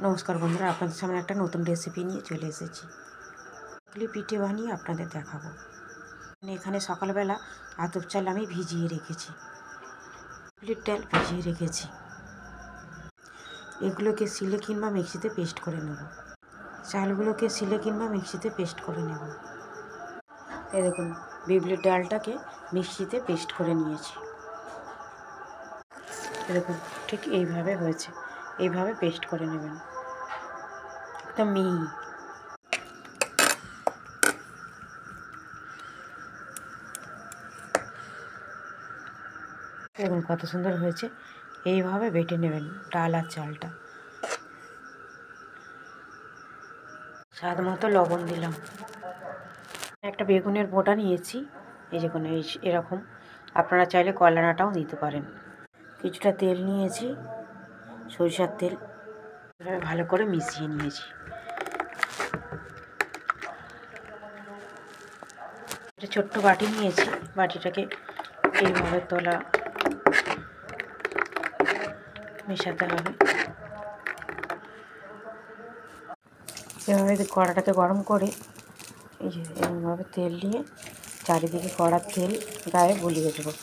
নমস্কার বন্ধুরা, আপনাদের সামনে একটা নতুন রেসিপি নিয়ে চলে এসেছি। চকুলি পিঠে বানিয়ে আপনাদের দেখাবো। এখানে সকালবেলা আতপ চাল আমি ভিজিয়ে রেখেছি, চকুলির ডাল ভিজিয়ে রেখেছি। এগুলোকে শিলে কিংবা মিক্সিতে পেস্ট করে নেব। চালগুলোকে শিলে কিংবা মিক্সিতে পেস্ট করে নেব। এই দেখুন, বিউলির ডালটাকে মিক্সিতে পেস্ট করে নিয়েছি। দেখুন, ঠিক এইভাবে হয়েছে। এইভাবে পেস্ট করে নেবেন, একদম মিহি। দেখুন কত সুন্দর হয়েছে। এইভাবে বেটে নেবেন ডাল আর চালটা। স্বাদ মতো লবণ দিলাম। একটা বেগুনের বোঁটা নিয়েছি, এই যে কোনো এরকম। আপনারা চাইলে কয়লানাটাও দিতে পারেন। কিছুটা তেল নিয়েছি, সরিষার তেল। এভাবে ভালো করে মিশিয়ে নিয়েছি। একটা ছোট্ট বাটি নিয়েছি, বাটিটাকে এইভাবে তোলা মেশাতে হবে। এভাবে কড়াটাকে গরম করে এই যে এরকমভাবে তেল দিয়ে চারিদিকে কড়ার তেল গায়ে বুলিয়ে দেবো।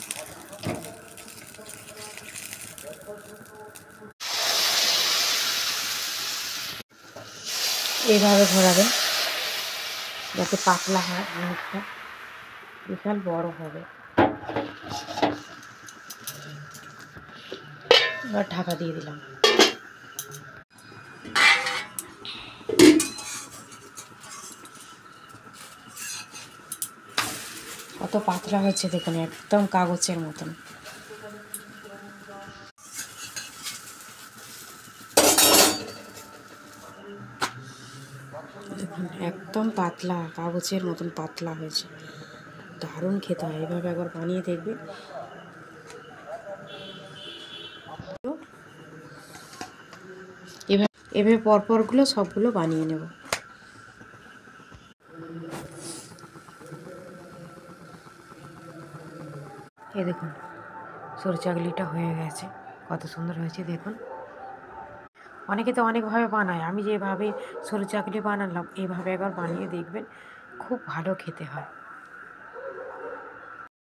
এইভাবে ঘোরাবেন যাতে পাতলা হয়, অনেকটা বিশাল বড় হবে। এবার ঢাকা দিয়ে দিলাম। কত পাতলা হচ্ছে দেখুন, একদম কাগজের মতন। দেখুন একদম পাতলা, কাগজের মতন পাতলা হয়েছে। দারুণ খেতে হয়, এভাবে একবার বানিয়ে দেখবে। এভাবে পরপরগুলো সবগুলো বানিয়ে নেব। এই দেখুন, সরু চাকলিটা হয়ে গেছে, কত সুন্দর হয়েছে দেখুন। অনেকে তো অনেকভাবে বানায়, আমি যেভাবে সরু চাকলি বানালাম এইভাবে একবার বানিয়ে দেখবেন, খুব ভালো খেতে হয়।